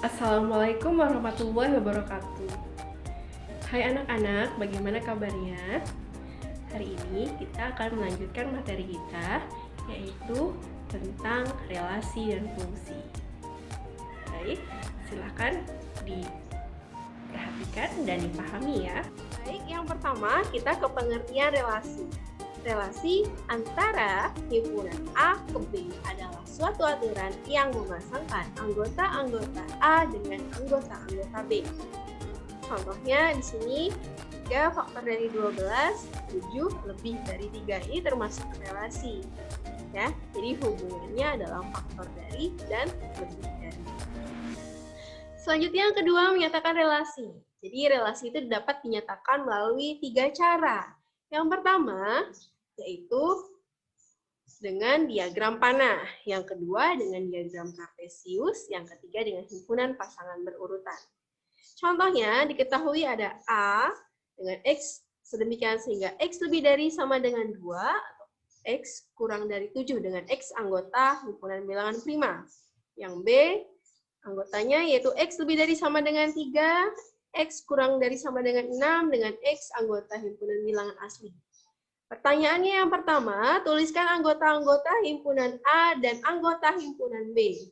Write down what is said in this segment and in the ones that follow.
Assalamualaikum warahmatullahi wabarakatuh. Hai anak-anak, bagaimana kabarnya? Hari ini kita akan melanjutkan materi kita, yaitu tentang relasi dan fungsi. Baik, silakan diperhatikan dan dipahami ya. Baik, yang pertama kita ke pengertian relasi. Relasi antara himpunan A ke B adalah suatu aturan yang memasangkan anggota-anggota A dengan anggota-anggota B. Contohnya di sini 3 faktor dari 12, 7 lebih dari 3 ini termasuk relasi. Ya, jadi hubungannya adalah faktor dari dan lebih dari. Selanjutnya yang kedua menyatakan relasi. Jadi relasi itu dapat dinyatakan melalui 3 cara. Yang pertama yaitu dengan diagram panah, yang kedua dengan diagram kartesius, yang ketiga dengan himpunan pasangan berurutan. Contohnya diketahui ada A dengan X sedemikian sehingga X lebih dari sama dengan 2, atau X kurang dari 7 dengan X anggota himpunan bilangan prima. Yang B anggotanya yaitu X lebih dari sama dengan 3, X kurang dari sama dengan 6 dengan X anggota himpunan bilangan asli. Pertanyaannya yang pertama, tuliskan anggota-anggota himpunan A dan anggota himpunan B.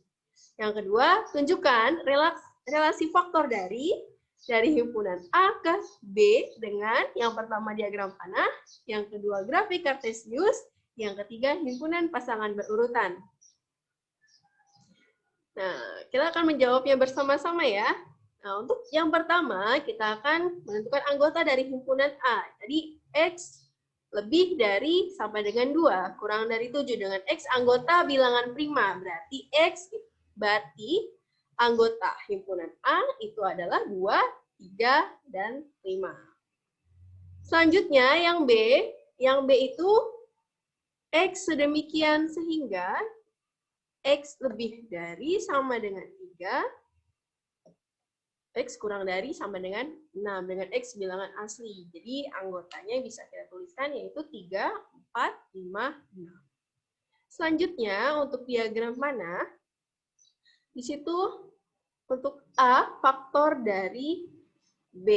Yang kedua, tunjukkan relasi faktor dari himpunan A ke B dengan yang pertama diagram panah, yang kedua grafik kartesius, yang ketiga himpunan pasangan berurutan. Nah, kita akan menjawabnya bersama-sama ya. Nah, untuk yang pertama, kita akan menentukan anggota dari himpunan A. Jadi, X lebih dari sampai dengan 2, kurang dari 7 dengan X anggota bilangan prima. Berarti anggota himpunan A itu adalah 2, 3, dan 5. Selanjutnya yang B itu X sedemikian sehingga X lebih dari sama dengan 3, X kurang dari sama dengan 6, dengan X bilangan asli. Jadi anggotanya bisa kita tuliskan yaitu 3, 4, 5, 6. Selanjutnya untuk diagram panah, di situ untuk A faktor dari B.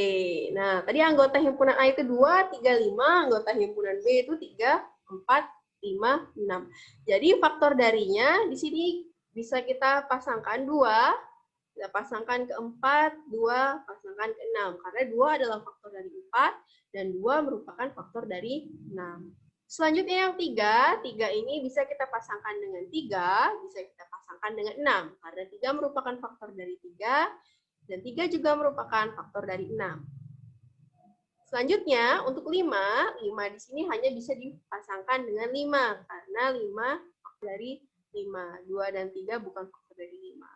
Nah, tadi anggota himpunan A itu 2, 3, 5, anggota himpunan B itu 3, 4, 5, 6. Jadi faktor darinya di sini bisa kita pasangkan 2, kita pasangkan ke 4, 2 pasangkan ke 6. Karena 2 adalah faktor dari 4, dan 2 merupakan faktor dari 6. Selanjutnya yang 3 ini bisa kita pasangkan dengan 3, bisa kita pasangkan dengan 6. Karena 3 merupakan faktor dari 3, dan 3 juga merupakan faktor dari 6. Selanjutnya, untuk 5 di sini hanya bisa dipasangkan dengan 5, karena 5 faktor dari 5. 2 dan 3 bukan faktor dari 5.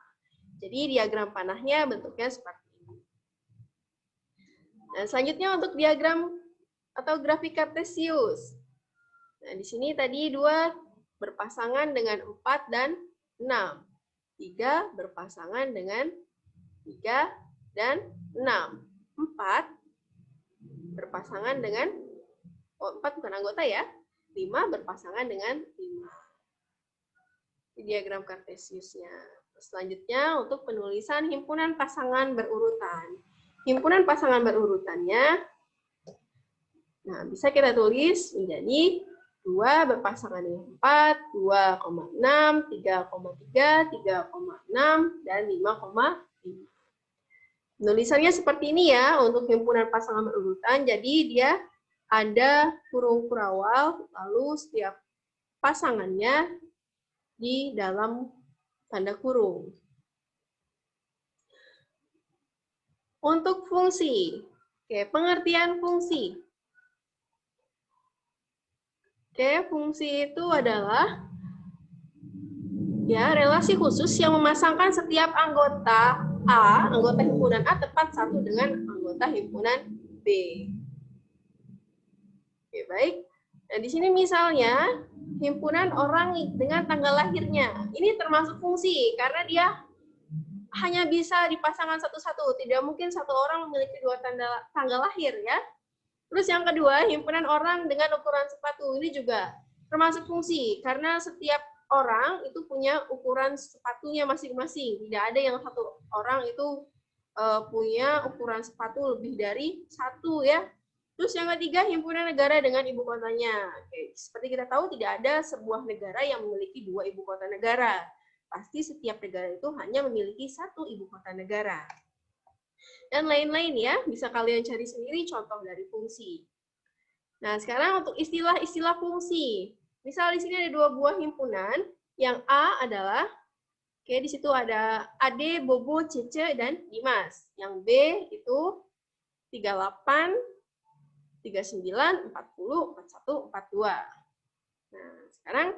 Jadi diagram panahnya bentuknya seperti ini. Nah, selanjutnya untuk diagram atau grafik kartesius. Nah, di sini tadi 2 berpasangan dengan 4 dan 6. 3 berpasangan dengan 3 dan 6. 4 berpasangan dengan 4 bukan anggota ya. 5 berpasangan dengan 5. Ini diagram kartesiusnya. Selanjutnya untuk penulisan himpunan pasangan berurutan. Himpunan pasangan berurutannya, nah bisa kita tulis menjadi 2 berpasangan dengan 4, 2,6, 3,3, 3,6, dan 5,5. Penulisannya seperti ini ya untuk himpunan pasangan berurutan. Jadi dia ada kurung kurawal, lalu setiap pasangannya di dalam tanda kurung. Untuk fungsi. Oke, pengertian fungsi. Oke, fungsi itu adalah ya relasi khusus yang memasangkan setiap anggota A, anggota himpunan A tepat satu dengan anggota himpunan B. Oke, baik. Nah, di sini misalnya himpunan orang dengan tanggal lahirnya. Ini termasuk fungsi karena dia hanya bisa dipasangkan satu-satu. Tidak mungkin satu orang memiliki 2 tanggal lahir ya. Terus yang kedua, himpunan orang dengan ukuran sepatu. Ini juga termasuk fungsi karena setiap orang itu punya ukuran sepatunya masing-masing. Tidak ada yang satu orang itu punya ukuran sepatu lebih dari satu ya. Terus yang ketiga, himpunan negara dengan ibu kotanya. Oke, seperti kita tahu tidak ada sebuah negara yang memiliki dua ibu kota negara. Pasti setiap negara itu hanya memiliki satu ibu kota negara. Dan lain-lain ya, bisa kalian cari sendiri contoh dari fungsi. Nah, sekarang untuk istilah-istilah fungsi. Misal di sini ada dua buah himpunan, yang A adalah, oke, di situ ada Ade, Bobo, Cece, dan Dimas. Yang B itu 38, 39, 40, 41, 42. Nah, sekarang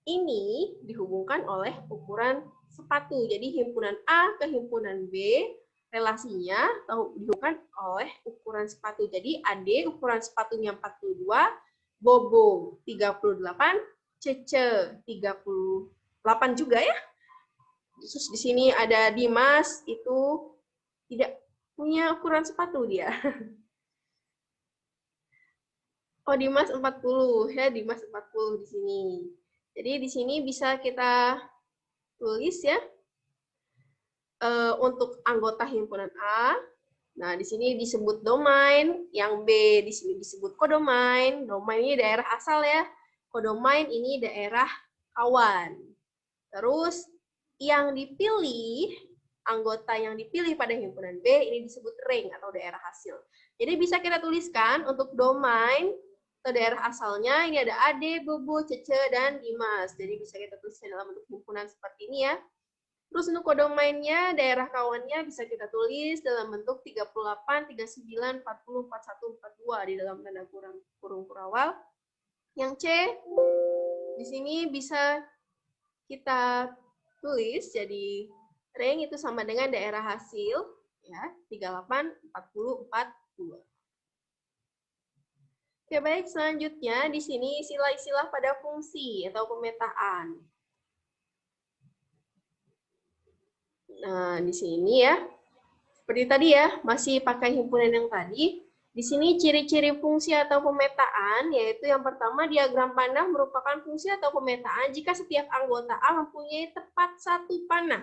ini dihubungkan oleh ukuran sepatu. Jadi himpunan A ke himpunan B relasinya dihubungkan oleh ukuran sepatu. Jadi Ade ukuran sepatunya 42, Bobo 38, Cece 38 juga ya. Terus di sini ada Dimas itu tidak punya ukuran sepatu dia. Oh, Dimas 40 ya, Dimas 40 di sini. Jadi di sini bisa kita tulis ya. Untuk anggota himpunan A, nah di sini disebut domain, yang B di sini disebut kodomain. Domain ini daerah asal ya, kodomain ini daerah kawan. Terus yang dipilih, anggota yang dipilih pada himpunan B ini disebut ring atau daerah hasil. Jadi bisa kita tuliskan untuk domain atau daerah asalnya ini ada Ade, Bobo, Cece, dan Dimas. Jadi bisa kita tuliskan dalam bentuk himpunan seperti ini ya. Terus untuk kodomainnya, daerah kawannya bisa kita tulis dalam bentuk 38, 39, 40, 41, 42 di dalam tanda kurung kurawal. Yang C di sini bisa kita tulis jadi ring itu sama dengan daerah hasil ya, 38, 40, 42. Oke, baik, selanjutnya di sini istilah-istilah pada fungsi atau pemetaan. Nah, di sini ya, seperti tadi ya, masih pakai himpunan yang tadi. Di sini ciri-ciri fungsi atau pemetaan, yaitu yang pertama diagram panah merupakan fungsi atau pemetaan jika setiap anggota A mempunyai tepat satu panah.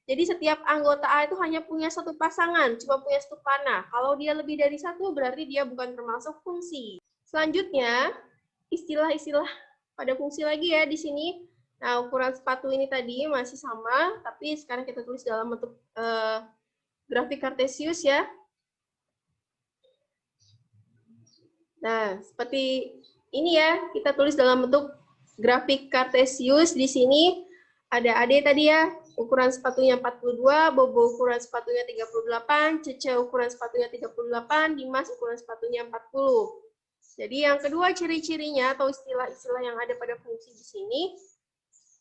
Jadi setiap anggota A itu hanya punya satu pasangan, cuma punya satu panah. Kalau dia lebih dari satu, berarti dia bukan termasuk fungsi. Selanjutnya, istilah-istilah pada fungsi lagi ya di sini. Nah, ukuran sepatu ini tadi masih sama, tapi sekarang kita tulis dalam bentuk grafik kartesius ya. Nah, seperti ini ya, kita tulis dalam bentuk grafik kartesius. Di sini ada Ade tadi ya, ukuran sepatunya 42, Bobo ukuran sepatunya 38, Cece ukuran sepatunya 38, Dimas ukuran sepatunya 40. Jadi yang kedua ciri-cirinya atau istilah-istilah yang ada pada fungsi di sini,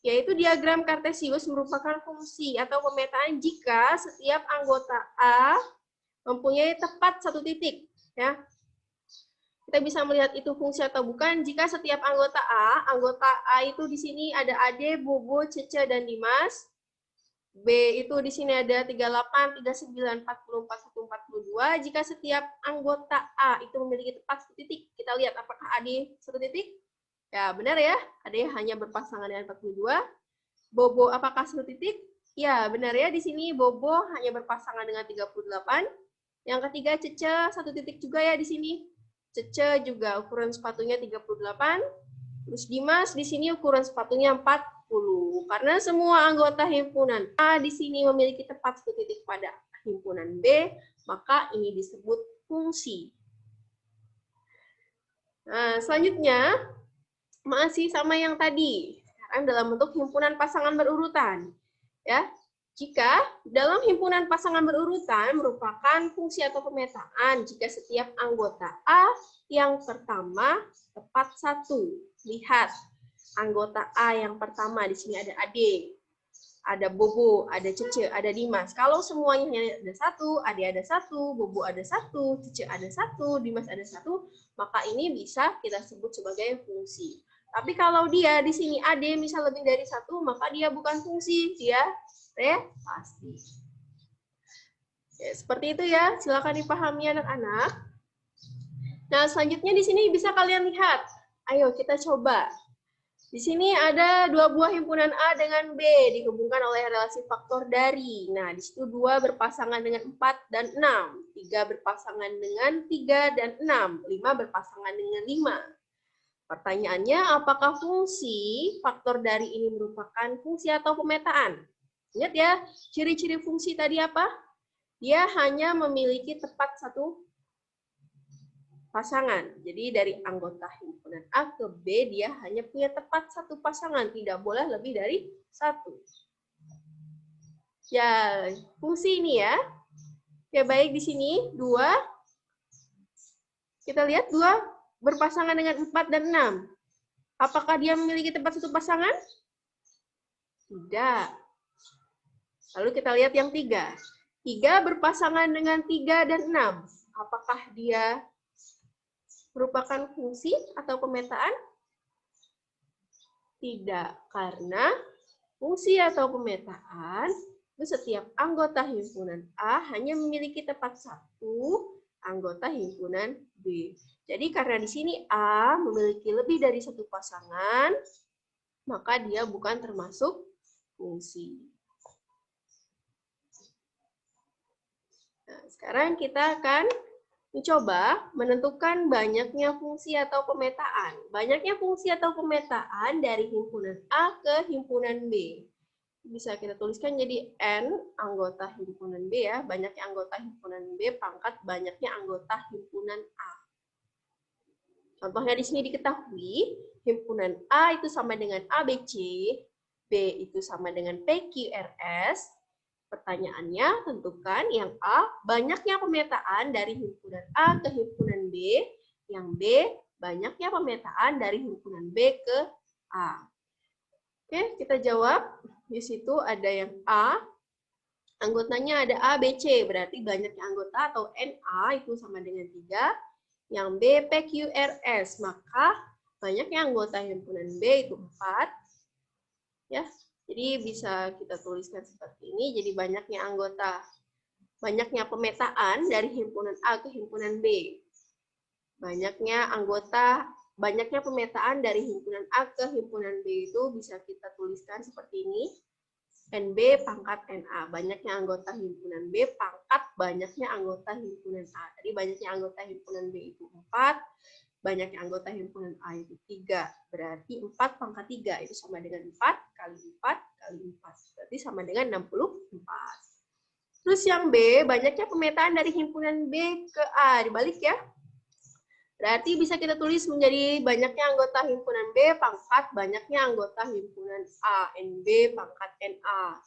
yaitu diagram kartesius merupakan fungsi atau pemetaan jika setiap anggota A mempunyai tepat satu titik. Ya. Kita bisa melihat itu fungsi atau bukan jika setiap anggota A itu di sini ada Ade, Bobo, Cece, dan Dimas. B itu di sini ada 38, 39, 40, 41, 42. Jika setiap anggota A itu memiliki tepat satu titik, kita lihat apakah Ade satu titik? Ya, benar ya. Ade hanya berpasangan dengan 42. Bobo apakah satu titik? Ya, benar ya. Di sini Bobo hanya berpasangan dengan 38. Yang ketiga Cece satu titik juga ya di sini. Cece juga ukuran sepatunya 38. Terus Dimas di sini ukuran sepatunya 40. Karena semua anggota himpunan A di sini memiliki tepat satu titik pada himpunan B, maka ini disebut fungsi. Nah, selanjutnya masih sama yang tadi. Sekarang dalam bentuk himpunan pasangan berurutan. Ya, jika dalam himpunan pasangan berurutan merupakan fungsi atau pemetaan jika setiap anggota A yang pertama tepat satu. Lihat, anggota A yang pertama di sini ada Ade, ada Bobo, ada Cece, ada Dimas. Kalau semuanya ada satu, Ade ada satu, Bobo ada satu, Cece ada satu, Dimas ada satu, maka ini bisa kita sebut sebagai fungsi. Tapi kalau dia di sini Ade misal lebih dari satu, maka dia bukan fungsi, dia relasi. Ya, seperti itu ya, silakan dipahami anak-anak. Nah, selanjutnya di sini bisa kalian lihat. Ayo kita coba. Di sini ada dua buah himpunan A dengan B dihubungkan oleh relasi faktor dari. Nah, di situ 2 berpasangan dengan 4 dan 6, 3 berpasangan dengan 3 dan 6, 5 berpasangan dengan 5. Pertanyaannya, apakah fungsi faktor dari ini merupakan fungsi atau pemetaan? Ingat ya, ciri-ciri fungsi tadi apa? Dia hanya memiliki tepat satu pasangan. Jadi dari anggota himpunan A ke B dia hanya punya tepat satu pasangan, tidak boleh lebih dari satu. Ya, fungsi ini ya. Oke, baik di sini 2. Kita lihat 2 berpasangan dengan 4 dan 6. Apakah dia memiliki tepat satu pasangan? Tidak. Lalu kita lihat yang 3. 3 berpasangan dengan 3 dan 6. Apakah dia merupakan fungsi atau pemetaan? Tidak, karena fungsi atau pemetaan itu setiap anggota himpunan A hanya memiliki tepat satu anggota himpunan B. Jadi karena di sini A memiliki lebih dari satu pasangan, maka dia bukan termasuk fungsi. Nah, sekarang kita akan mencoba menentukan banyaknya fungsi atau pemetaan. Banyaknya fungsi atau pemetaan dari himpunan A ke himpunan B. Bisa kita tuliskan jadi N anggota himpunan B ya. Banyaknya anggota himpunan B pangkat banyaknya anggota himpunan A. Contohnya di sini diketahui, himpunan A itu sama dengan ABC, B itu sama dengan PQRS. Pertanyaannya, tentukan yang A, banyaknya pemetaan dari himpunan A ke himpunan B, yang B, banyaknya pemetaan dari himpunan B ke A. Oke, kita jawab. Di situ ada yang A, anggotanya ada A, B, C, berarti banyaknya anggota atau NA itu sama dengan 3. Yang B, PQRS, maka banyaknya anggota himpunan B itu 4. Ya, jadi bisa kita tuliskan seperti ini, jadi banyaknya pemetaan dari himpunan A ke himpunan B. Banyaknya pemetaan dari himpunan A ke himpunan B itu bisa kita tuliskan seperti ini. NB pangkat NA, banyaknya anggota himpunan B pangkat banyaknya anggota himpunan A. Jadi banyaknya anggota himpunan B itu 4, banyaknya anggota himpunan A itu 3. Berarti 4 pangkat 3 itu sama dengan 4 kali 4 kali 4. Berarti sama dengan 64. Terus yang B, banyaknya pemetaan dari himpunan B ke A. Dibalik ya. Berarti bisa kita tulis menjadi banyaknya anggota himpunan B pangkat banyaknya anggota himpunan A. NB pangkat NA.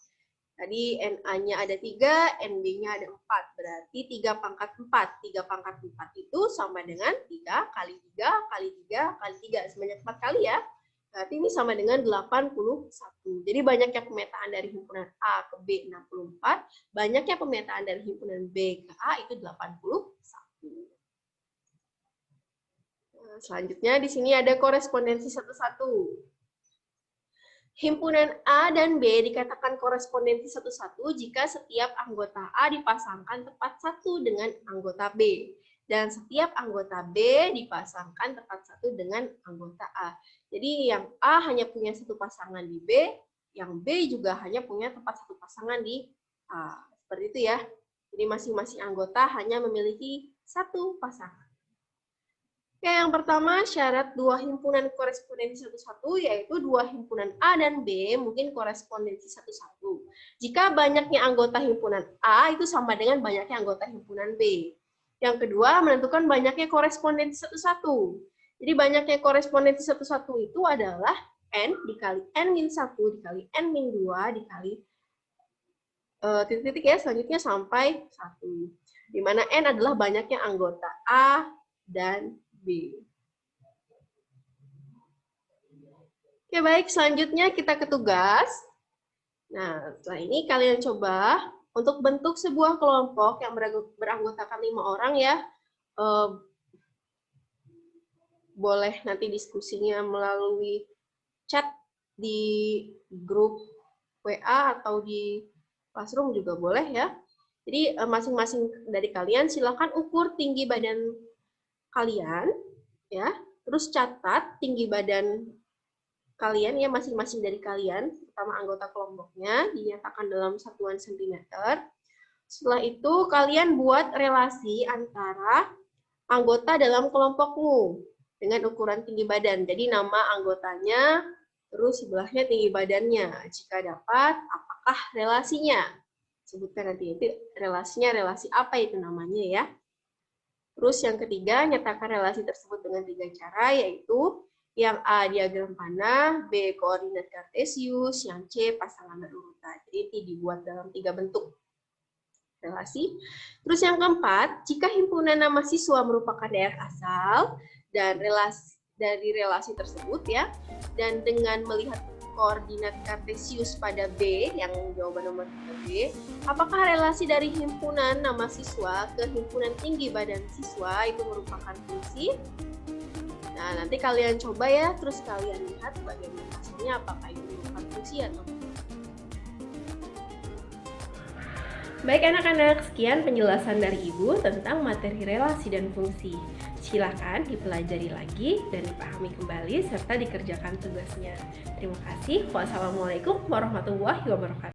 Tadi NA-nya ada 3, NB-nya ada 4. Berarti 3 pangkat 4. 3 pangkat 4 itu sama dengan 3 kali 3 kali 3 kali 3. Sebanyak 4 kali ya. Berarti ini sama dengan 81. Jadi banyaknya pemetaan dari himpunan A ke B 64. Banyaknya pemetaan dari himpunan B ke A itu 81. Selanjutnya di sini ada korespondensi satu-satu. Himpunan A dan B dikatakan korespondensi satu-satu jika setiap anggota A dipasangkan tepat satu dengan anggota B. Dan setiap anggota B dipasangkan tepat satu dengan anggota A. Jadi yang A hanya punya satu pasangan di B, yang B juga hanya punya tepat satu pasangan di A. Seperti itu ya. Jadi masing-masing anggota hanya memiliki satu pasangan. Oke, yang pertama syarat dua himpunan korespondensi satu-satu yaitu dua himpunan A dan B mungkin korespondensi satu-satu. Jika banyaknya anggota himpunan A itu sama dengan banyaknya anggota himpunan B. Yang kedua menentukan banyaknya korespondensi satu-satu. Jadi banyaknya korespondensi satu-satu itu adalah N dikali N-1 dikali N-2 dikali titik-titik ya selanjutnya sampai 1. Di mana N adalah banyaknya anggota A dan B. Oke, baik. Selanjutnya kita ke tugas. Nah, setelah ini kalian coba untuk bentuk sebuah kelompok yang beranggotakan 5 orang ya. Boleh nanti diskusinya melalui chat di grup WA atau di Classroom juga boleh ya. Jadi masing-masing dari kalian silakan ukur tinggi badan kalian ya, terus catat tinggi badan kalian ya, masing-masing dari kalian, terutama anggota kelompoknya, dinyatakan dalam satuan sentimeter. Setelah itu kalian buat relasi antara anggota dalam kelompokmu dengan ukuran tinggi badan. Jadi nama anggotanya, terus sebelahnya tinggi badannya. Jika dapat, apakah relasinya? Sebutkan nanti, itu relasinya relasi apa itu namanya ya. Terus yang ketiga, nyatakan relasi tersebut dengan 3 cara, yaitu yang A diagram panah, B koordinat kartesius, yang C pasangan berurutan. Jadi dibuat dalam 3 bentuk relasi. Terus yang keempat, jika himpunan nama siswa merupakan daerah asal dan dari relasi tersebut ya, dan dengan melihat koordinat kartesius pada B, yang jawaban nomor 3B, apakah relasi dari himpunan nama siswa ke himpunan tinggi badan siswa itu merupakan fungsi? Nah, nanti kalian coba ya, terus kalian lihat bagaimana hasilnya, apakah itu merupakan fungsi atau tidak. Baik anak-anak, sekian penjelasan dari Ibu tentang materi relasi dan fungsi. Silakan dipelajari lagi dan dipahami kembali serta dikerjakan tugasnya. Terima kasih. Wassalamualaikum warahmatullahi wabarakatuh.